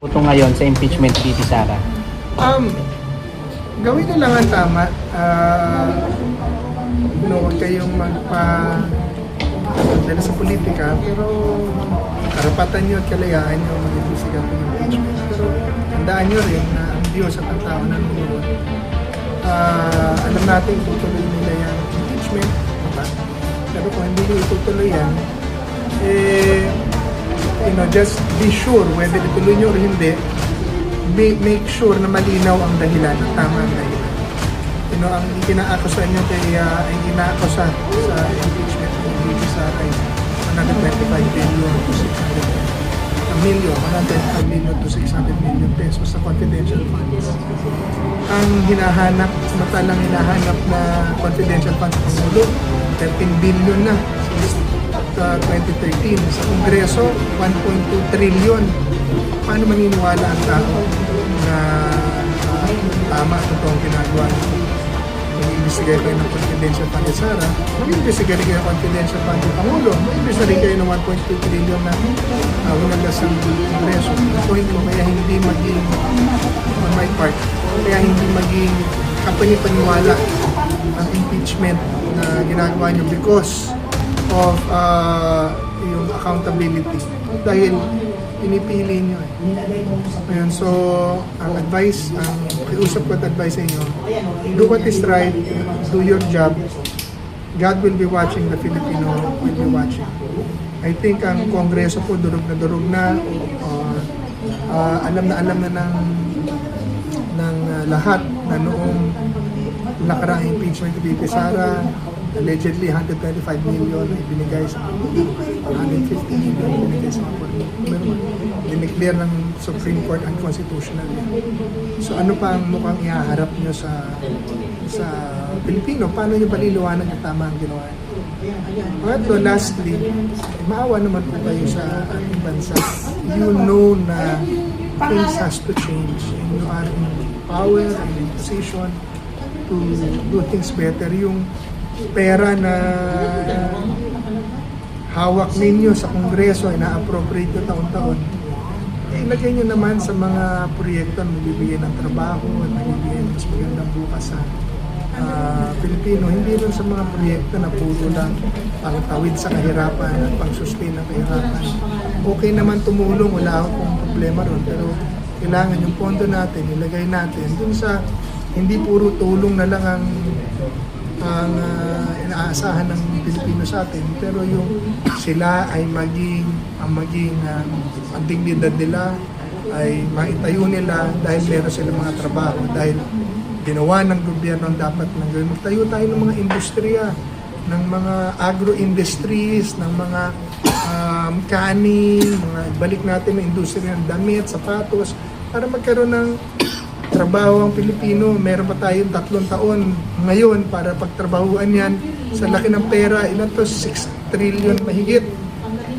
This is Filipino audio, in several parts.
Ito ngayon sa impeachment ni VP Sara. Gawin nyo lang ang tama. Huwag kayong dala sa politika, pero karapatan nyo at kalayaan nyo mag-ibisigan ng impeachment. Pero tandaan nyo rin na ang Diyos at ang tao nanonood. Alam natin tutuloy nila yung impeachment. Diba? Pero kung hindi nyo itutuloy yan, just be sure whether ituloy nyo o hindi, make sure na malinaw ang dahilan at tama ang dahilan. Ang kinaakusan nyo ay inaakusa sa impeachment ng VP Sara ay 125 billion to 600 million, 125 million to 600 million pesos sa confidential funds. Ang hinahanap, samantalang hinahanap na confidential funds sa Pangulo, 13 billion na since 2013. Sa Kongreso, 1.2 trillion. Paano maniniwala ang tao na tama ito ang ginagawa? Mag-imbestigay kayo ng confidential fund ni Sara, mag-imbestigay kayo ng confidential fund ni Pangulo, mag-imbestigay kayo ng 1.2 trillion na winagas ang Kongreso. Ang point ko, kaya hindi maging, on my part, kaya hindi maging kapani-paniwala ang impeachment na ginagawa niyo because of yung accountability. Dahil pinipili nyo Ayan, so ang advice, ang pakiusap ko at advice sa inyo, do what is right, do your job. God will be watching, the Filipino will be watching. I think ang Kongreso po durog na alam na ng lahat na noong nakaraang impeachment ni VP Sara, allegedly 125 million ay binigay sa 150 million ay binigay sa mga dineclare ng Supreme Court unconstitutional. So ano pa ang mukhang ihaharap nyo sa Pilipino? Paano nyo baliliwanag yung tama ang ginawa? At lastly, maawa naman po kayo sa ating bansa. You know na things has to change and you are in power and in position to do things better. Yung pera na hawak ninyo sa Kongreso ay na-appropriate nyo taon-taon, ilagay nyo naman sa mga proyekto na magbibigay ng trabaho at magbibigay ng mas magandang bukas sa Pilipino. Hindi lang sa mga proyekto na puro lang pangtawid sa kahirapan at pang-sustain ng kahirapan. Okay naman tumulong, wala akong problema ron, pero kailangan yung pondo natin, ilagay natin dun sa hindi puro tulong na lang ang inaasahan ng Pilipino sa atin, pero yung sila ay ang dignidad nila ay maitayo nila dahil meron silang mga trabaho, dahil ginawa ng gobyerno ang dapat nang gawin. Magtayo tayo ng mga industriya, ng mga agro-industries, ng mga kanin, balik natin ang industriya ng damit, sapatos, para magkaroon ng trabaho ang Pilipino. Meron pa tayong 3 taon ngayon para pagtrabahuan yan sa laki ng pera. Ilan to? 6 trillion mahigit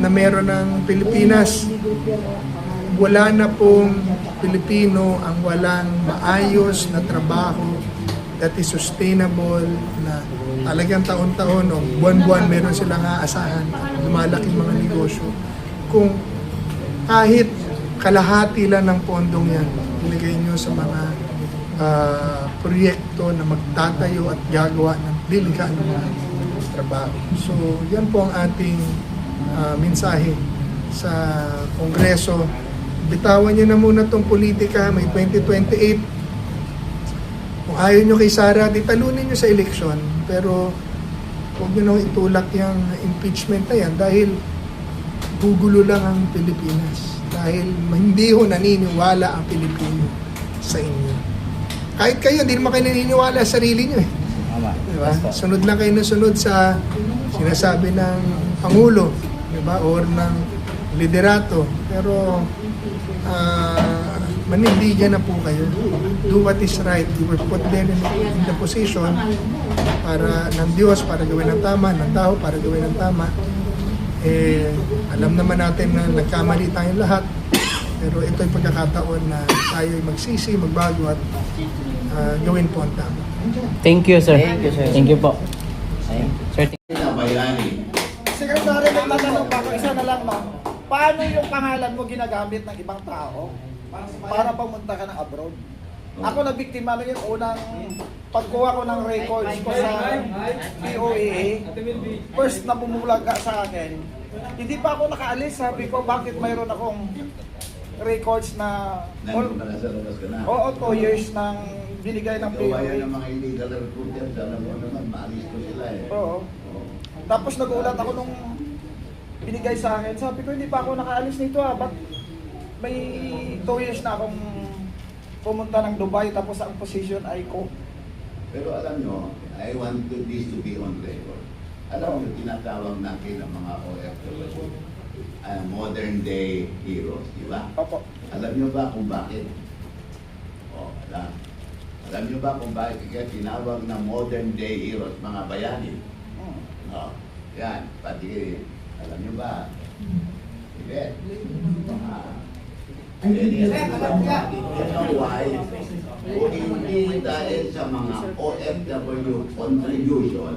na meron ng Pilipinas. Wala na pong Pilipino ang walang maayos na trabaho that is sustainable, na talagang taon-taon o buwan-buwan meron silang aasahan, lumalaking mga negosyo. Kung kahit kalahati lang ng pondong yan, ilagay nyo sa mga proyekto na magtatayo at gagawa ng delikado na trabaho. So, yan po ang ating mensahe sa Kongreso. Bitawan nyo na muna itong politika, may 2028. Kung ayaw nyo kay Sara, di talunin nyo sa eleksyon. Pero huwag nyo nang itulak yung impeachment na yan dahil gugulo lang ang Pilipinas. Dahil hindi ho naniniwala ang Pilipino sa inyo. Kahit kayo, hindi naman kayo naniniwala sa sarili nyo . Diba? Sunod lang kayo na sunod sa sinasabi ng Pangulo, diba? Or ng liderato. Pero manindigan na po kayo. Do what is right. You were put there in the position para ng Diyos, para gawin ng tama, ng tao, para gawin ng tama. Alam naman natin na nagkamali tayong lahat, pero ito ay pagkakataon na tayo ay magsisi, magbago at gawin po ang tama. Thank you, sir. Thank you po. Sir, Secretary, may tatanong pa ako, isa na lang, no? Paano yung pangalan mo ginagamit ng ibang tao para pumunta ka ng abroad. Ako na biktima na yun, unang pagkuha ko ng records ko sa POAA, first na bumulaga sa akin, hindi pa ako nakaalis, sabi ko bakit mayroon akong records na Nandun pala sa labas ka na. oo, 2 years nang binigay ng Ikaw yan POAA. ng mga illegal recruiters, alam mo naman, maalis ko sila eh. Oo. Tapos nagulat ako nung binigay sa akin. Sabi ko, hindi pa ako nakaalis nito ba't may 2 years na akong pumunta ng Dubai tapos ang position ay ko. Pero alam nyo, I want this to be on record. Alam nyo, tinatawag natin ang mga OFW, modern day heroes, di ba? Opo. Alam nyo ba kung bakit? Alam. Alam nyo ba kung bakit kaya tinawag na modern day heroes, mga bayani? Yan, pati, alam nyo ba? Ibet. You know why? Kung hindi dahil sa mga OFW contribution,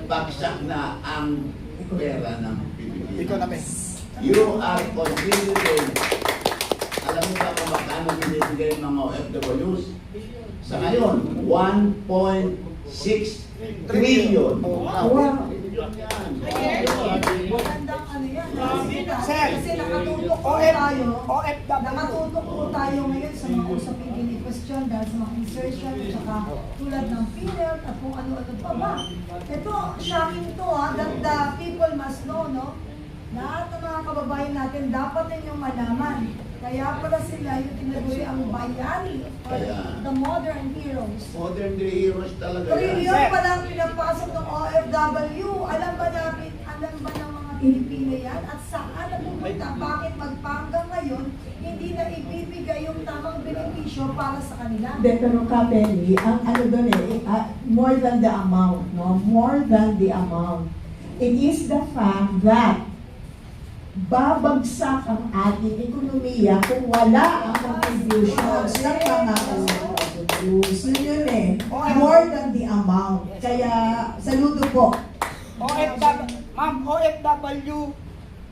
bagsak na ang pera ng Pilipinas. Economic. You are contributing. Alam mo ba kung magkano binibigay ng mga OFWs? Sa ngayon, 1.6 trillion. Magandang ano yan. Sir, Kasi nakatutok po tayo. OFW. Nakatutok po tayo ngayon sa mga usapin ni question dahil sa mga insertion at saka tulad ng filler at kung ano-ano pa ba. Ito, shocking to that the people must know, no? Lahat ng mga kababayan natin dapat ninyong malaman. Kaya pala sila yung tinaguri ang bayani or Kaya- the modern heroes. Modern day heroes talaga yan. Trilyon pa lang pinapasok ng OFW. Alam ba ng mga Pilipino yan? At saan napupunta? Bakit magpanggang ngayon, hindi na ibibigay yung tamang benepisyo para sa kanila? Hindi, pero Kapeli, ang ano doon more than the amount, no? More than the amount. It is the fact that babagsak ang ating ekonomiya kung wala ang contributions ng mga OFWs. Yun eh. More than the amount. Kaya, saludo po. Ma'am, OFW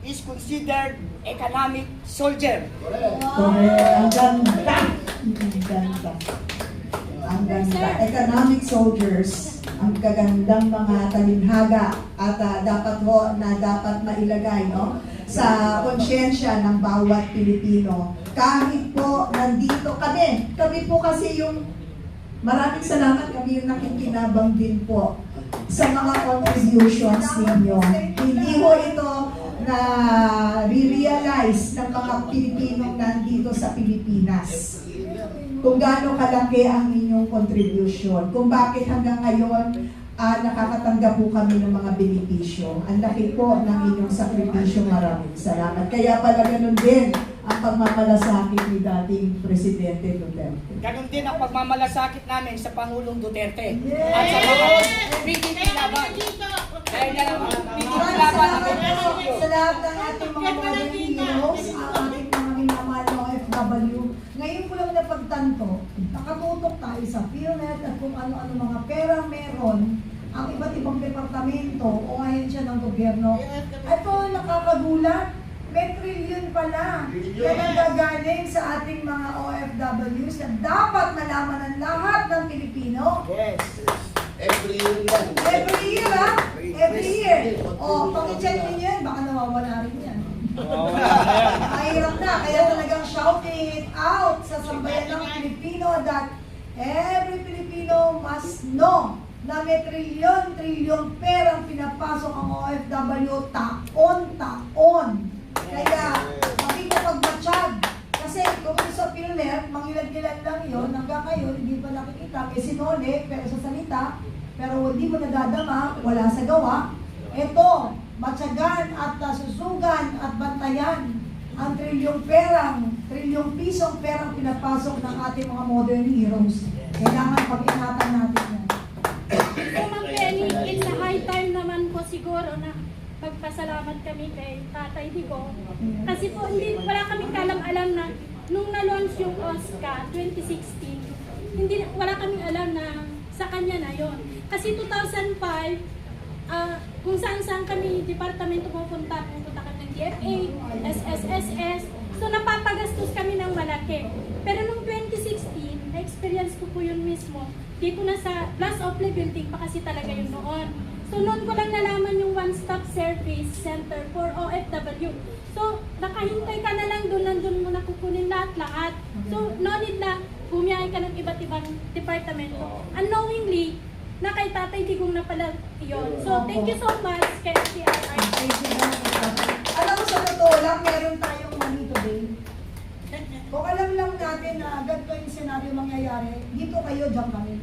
is considered economic soldier. Correct. Ang ganda. Ang ganda. Ang ganda. Economic soldiers. Ang kagandang mga talinhaga at dapat mailagay, no? Sa konsyensya ng bawat Pilipino. Kahit po nandito kami po kasi yung maraming salamat, kami yung nakikinabang din po sa mga contributions ninyo. Hindi ho ito na re-realize ng mga Pilipinong nandito sa Pilipinas. Kung gaano kalaki ang inyong contribution, kung bakit hanggang ngayon nakakatanggap po kami ng mga benepisyo. Ang laki po ng inyong sakripisyo. Maraming salamat. Kaya pala ganun din ang pagmamalasakit ni dating Presidente Duterte. Ganon din ang pagmamalasakit namin sa Pangulong Duterte at sa mga PDP laban. Dahil na lang ang PDP Maraming laban ang salamat po sa lahat ng ating mga modern heroes, ang ating mga minamahal na OFW. Ngayon po lang napagtanto, nakatutok tayo sa PhilHealth at kung ano-ano mga pera meron ang iba't ibang departamento o ahensya ng gobyerno. Ito, nakakagulat. May trilyon pala. Yan ang gagaling sa ating mga OFWs na dapat malaman ng lahat ng Pilipino. Yes. Every year yan. Every year, ha? Every year. O, pag-check ninyo yan, baka nawawala rin yan. Mahirap na, kaya talagang shout it out sa sambayan ng Pilipino that every Filipino must know na may trilyon perang pinapasok ang OFW taon-taon. Kaya, makikapagmatsyag. Kasi kung sa PhilHealth, mangilan-ilan lang yun, hanggang ngayon, hindi pa nakikita. May sinole, pero sa salita, pero hindi mo nadadama, wala sa gawa. Ito, matyagan at susugan at bantayan ang trilyong pisong perang pinapasok ng ating mga modern heroes. Kailangan pag-ingatan natin yan. So, Ma'am Penny, it's a high time naman po siguro na magpasalamat kami kay Tatay Digong. Kasi po, wala kaming kalam-alam na nung na-launch yung OSCA 2016, wala kaming alam na sa kanya na yon. Kasi 2005, kung saan-saan kami departamento pupunta kami ng DFA, SSSS, So napapagastos kami ng malaki. Pero nung 2016, na-experience ko po yun mismo. Di ko na sa Plus Ople building pa kasi talaga yun noon. So noon ko lang nalaman yung one-stop service center for OFW. So nakahintay ka na lang doon, nandun mo na kukunin lahat-lahat. So no need na bumiyahe ka ng iba't ibang departamento. Unknowingly, na kay Tatay Digong na pala yun. So thank you so much kay CRI. Thank you very much. Alam mo, sa totoo lang, meron tayong money today. Kung alam lang natin na ganito yung senaryo mangyayari, dito kayo, dyan kami.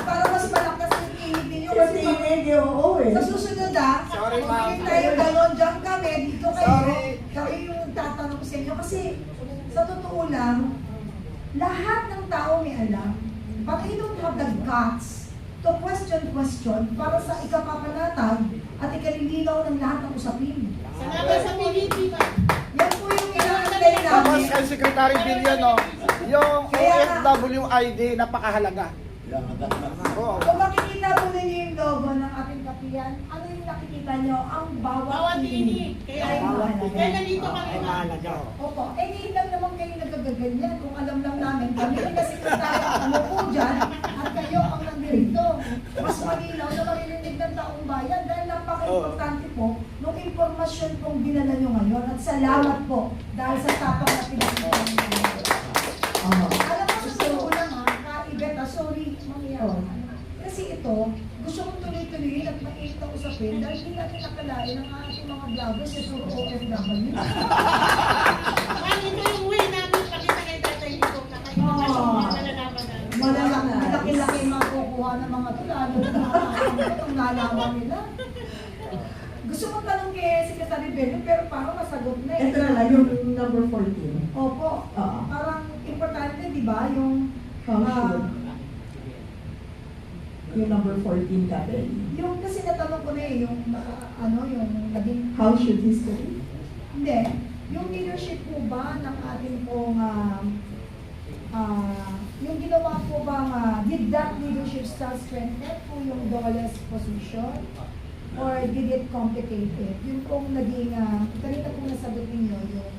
Para mas malakas yung tinig ninyo. Kasi hindi, oo eh. Sa susunod Sorry, kung ma'am. hindi tayo gano'n, dyan kami, dito kayo. Sorry. Kayo yung tatanong sa inyo. Kasi sa totoo lang, lahat ng tao may alam. But you don't have the guts to question para sa ikapapanatag at ikalilinaw ng lahat ng usapin. Salamat sa PDP ba? Yan po yung inaantay Tapos namin. kay Secretary Billion, no, yung Kaya- OFW ID napakahalaga. Yan, Oo. Kung makikita po ninyo yung logo ng ating kapiyan, ano yung nakikita nyo? Ang bawat Bawat tinig. tinig. Kaya Kaya mahalaga. kaya nandito kami. Ay, mahalaga. Opo, eh ngayon lang naman kayo nagagaganyan. Kung alam lang namin, kami rin na sekretary ang umupo dyan at kayo ang nandito. Mas malinaw na maririnig ng taong bayan dahil napaka-importante po nung impormasyon pong dinala nyo ngayon at salamat po dahil sa tapang na pinagkakas nyo. Alam mo, sa totoo lang ha, kaibet sorry, mangyayari. Kasi ito, gusto kong tuloy-tuloy at mainit ang usapin dahil hindi natin nakalain ang ating mga vloggers sa puro OFW. Ma'am, ito yung way namin pakita kay Tatay Digong na kayo na mga nalalaman namin. Malaki-laki makukuha ng mga tulad ng nalaman nila. Gusto ko tanong kay Secretary Bello, pero parang masagot na eh. Ito na lang, yung number 14. Opo, Oo. parang importante, di ba, yung How should? Yung number 14 Capelli. yung kasi natanong ko na eh, yung yung naging How should history? hindi, yung leadership po ba ng ating pong yung ginawa po ba did that leadership style strengthen po yung Doles position? Or did it complicate it? Yung pong naging, kanina pong nasagot ninyo, yung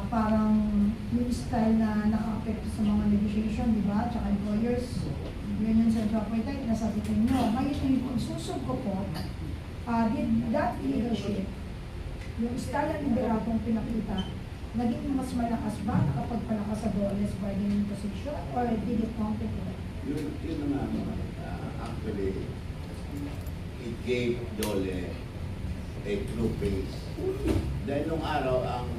parang yung style na naka-apekto sa mga negotiation, di ba? Tsaka employers, yun yung central point tayo, nasagot ninyo. Ngayon yung pagsusog ko po, did that leadership, yung style ng liberatong pinakita, naging mas malakas ba kapag palakas sa Doles bargaining position? Or did it complicate? Yun na nga, actually, it gave Dole a true face. Dahil nung araw, ang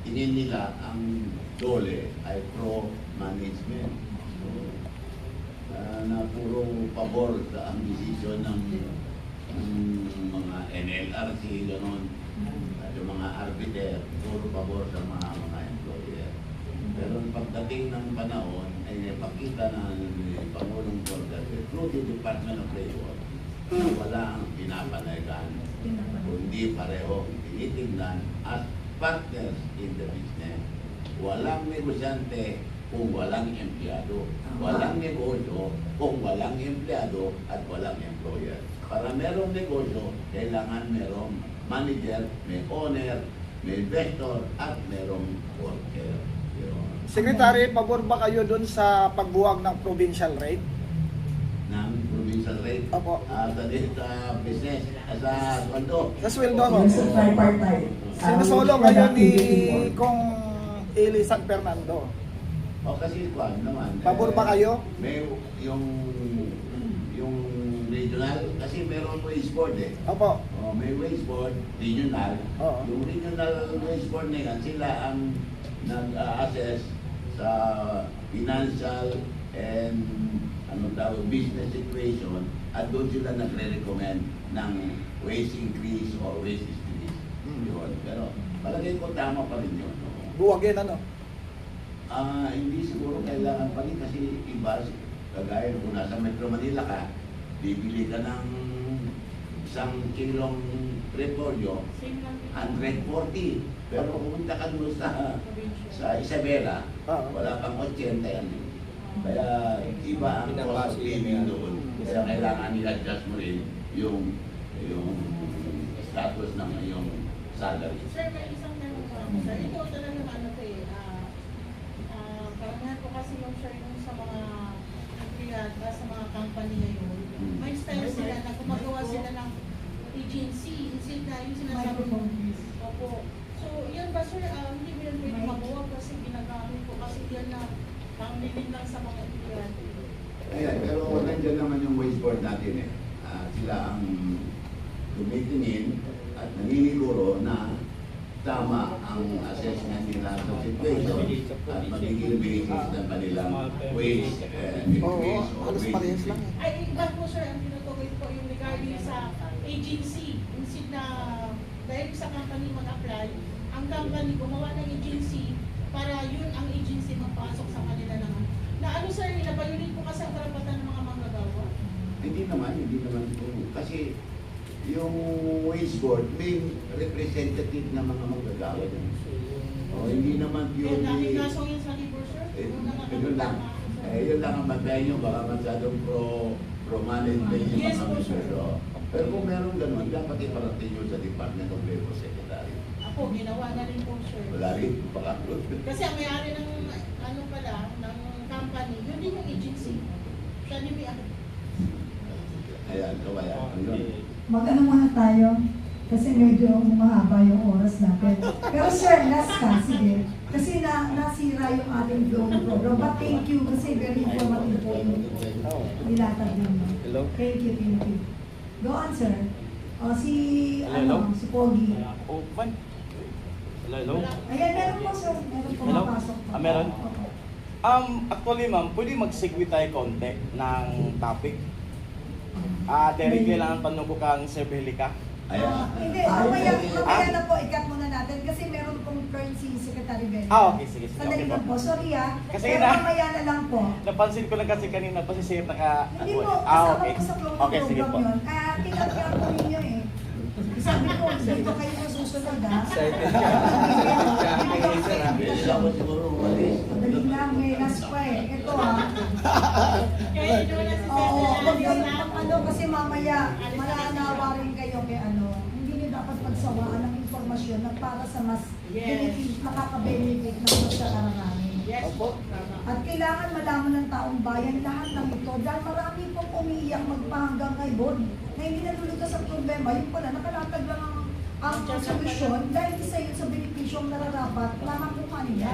tingin nila, ang Dole ay pro-management. So, na puro pabor sa ang decision ng mga NLRC, gano'n, at yung mga arbiter, puro pabor sa mga employer. Pero pagdating ng panahon, ay napakita na ni Pangulong Duterte through the Department of Labor na wala ang pinapanayagan, kundi pareho tinitingnan as partners in the business. Walang negosyante kung walang empleyado. Walang negosyo kung walang empleyado at walang employer. Para merong negosyo, kailangan merong manager, may owner, may investor, at merong worker. Yun. Secretary, pabor ba kayo dun sa pagbuwag ng provincial rate? Ng provincial rate. Opo. Sa business, sa kondo. Sa sweldo mo? Yung sa tripartite. Sinusulong kayo ni Kong Eli San Fernando. O kasi kuan naman. Pabor ba kayo? May yung regional, kasi meron wage board eh. Opo. O, may wage board, regional. Oo. Yung regional wage board na yan, sila ang nag-assess sa financial and business situation at doon sila nagre-recommend ng wage increase or wage decrease. Yun. Pero palagay ko tama pa rin yun. No? Buwagin ano? Hindi siguro kailangan pa rin kasi iba, kagaya kung nasa Metro Manila ka, bibili ka ng isang kilong repolyo, 140. Pero pumunta ka doon sa Isabela, wala pang 80 yan. Kaya iba ang cost of living doon. Kaya kailangan i-adjust mo rin yung status ng iyong salary. Sir, may isang tanong pa ako, sir. Ito talagang ano ko eh, karamihan ko kasi yung sir yung sa mga empleyado, sa mga company ngayon, may style sila na gumagawa sila ng agency, instead na yung sinasabi mo. Opo. So, yan ba sir, hindi mo yan pwede magawa kasi ginagamit ko kasi yan na panglilin lang sa mga empleyado. Ayan, pero nandiyan naman yung wage board natin eh. Sila ang tumitingin at naniniguro na tama ang assessment nila sa situation at magiging basis ng kanilang wage increase or halos wage parehas lang increase. Ay, iba po sir, ang tinutukoy ko yung regarding sa agency. Instead na dahil sa company mag-apply, ang company gumawa ng agency para yun ang agency magpasok sa kanila naman. Na ano sir, ninabayunin po kasi ang karapatan ng mga manggagawa. Hindi naman po. Kasi yung wage board may representative na mga manggagawa din. Hindi naman Kaya purely... dahil kaso yun sa labor sir, Yun lang. Yun lang ang matay nyo, baka masyadong pro-management yung Yes, mga po, sir. members. Pero kung meron ganun, dapat iparating nyo sa Department of Labor Secretary. Ako, ginawa na rin po sir. Wala rin, baka Kasi ang may-ari ng ano pala, ng company, yun din yung agency. Siya din may Ayan, kawaya. Yun. Mag-ano muna tayo? Kasi medyo mahaba yung oras natin. Pero sir, last ka, sige. Kasi nasira yung ating flow ng program. But thank you kasi very informative po yung nilatag ninyo. Hello? Thank you, thank you. Go on, sir. Si Hello? si Pogi. Open. Hello? Ayan, meron po, sir. Meron po Hello? mapasok po. Meron? Opo. Actually ma'am, pwede mag-segue tayo konti ng topic. Derek, kailangan tanong ko kang Sir Belica. Ayan. Hindi, mamaya na po, ikat muna natin kasi meron pong turn si Secretary Ben. Okay, sige. Sandali Okay lang po, po. sorry Kasi pero na- mamaya na lang po. Napansin ko lang kasi kanina pa si Sir naka... Hindi po, kasama okay. po sa program Okay, sige po. yun. Tinatiyar po ninyo eh. Sabi ko, dito kayo masusunod ha. Bilis ako siguro umalis. Dali lang, may last pa eh. Ito ha. Kaya yun na si Oo, wag Sir. yung ano kasi mamaya mananawa rin kayo kay ano. Hindi nyo dapat pagsawaan ng informasyon na para sa mas benefit, makaka-benefit ng mas karanamin. Yes po, tama. At kailangan malaman ng taong bayan lahat ng ito dahil marami pong umiiyak magpahanggang ngayon na hindi nalulutas ang problema. Yung pala, nakalatag lang ang solusyon dahil isa yun sa benepisyong nararapat lamang kung kanila.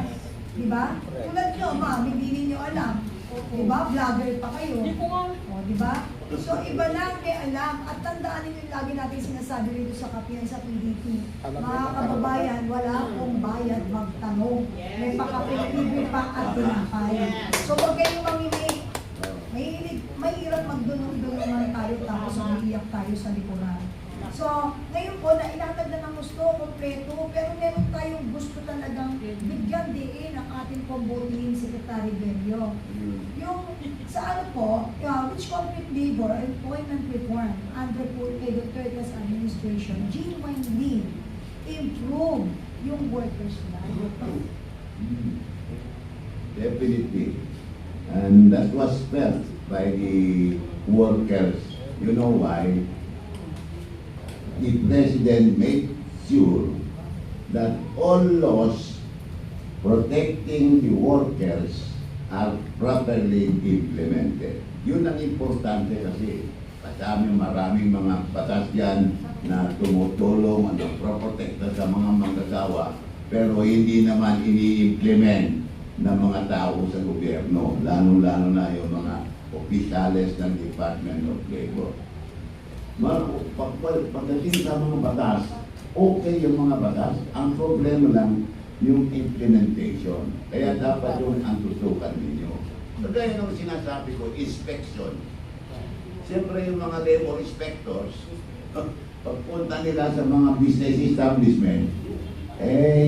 Diba? Tulad nyo, ma'am, hindi ninyo alam. Diba? Vlogger pa kayo. Hindi po nga. O, diba? So, iba lang may alam. At tandaan ninyo lagi natin sinasabi rito sa kapiyan sa PDP. Mga kababayan, wala akong bayad magtanong. May pakapilibre pa at tinapay. So, huwag kayong mamimik. Mahirap magdunong-dunungan tayo tapos umiiyak tayo sa likuran. So, ngayon po, na ilatag na ng gusto, kompleto, pero meron tayong gusto talagang bigyan diin ang ating pambotihin Secretary Benyo. Yung sa ano po, which complete labor employment reform under po kay Duterte's administration genuinely improve yung workers' life. Definitely. And that was felt by the workers. You know why? The President made sure that all laws protecting the workers are properly implemented. Yun ang importante kasi maraming mga batas yan na tumutulong at nagproprotekta sa mga manggagawa pero hindi naman ini-implement ng mga tao sa gobyerno, lalo-lalo na yung mga opisyales ng Department of Labor. Pagdating sa mga batas, okay yung mga batas. Ang problema lang yung implementation. Kaya dapat yung ang tutukan ninyo. So gaya nung sinasabi ko, inspection. Siyempre yung mga labor inspectors, pagpunta nila sa mga business establishment,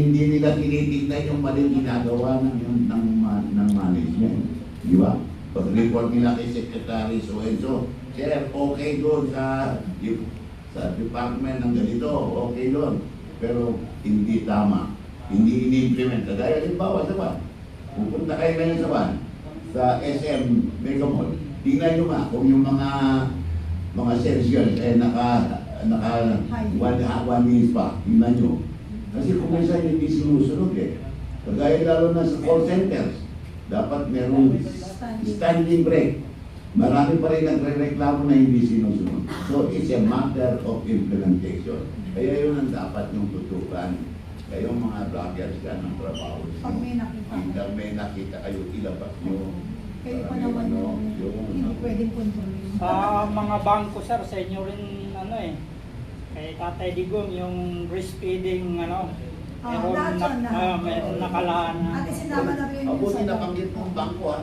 hindi nila tinitignan yung maling ginagawa ng management. Di ba? Pag-report nila kay Secretary so-and-so, Sir, okay doon sa department ng ganito, okay doon. Pero hindi tama. Hindi ini-implement. Kaya halimbawa sa ban, pupunta kayo ngayon sa ban, sa SM Mega Mall, tingnan nyo nga kung yung mga sales naka one minute pa, tingnan nyo. Kasi kung minsan hindi sinusunod eh. Kagaya lalo na sa call centers, dapat merong standing break. Marami pa rin nagre-reklamo na hindi sinusunod. So it's a matter of implementation. Kaya yun ang dapat yung tutukan. Kayong mga vloggers yan ng trabaho. Pag may nakita. Hanggang may nakita kayo, ilabas nyo. Kayo pa naman yung hindi pwedeng kontrolin. Sa mga bangko sir, sa inyo rin ano eh. Kay Tatay Digong yung breastfeeding ano. Lahat yun na. Meron nakalaan na. Ate, sinama na rin yung Mabuti sa nabanggit ng bangko ha.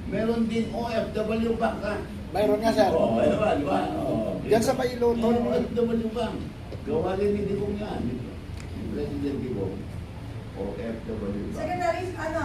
Meron din OFW bank ha. Mayroon nga sir. Oo, di ba? Di ba? Oo. Yan sa Pailoton. OFW bank. Gawa rin ni Digong yan. Yung President Digong. OFW bank. Secretary, ano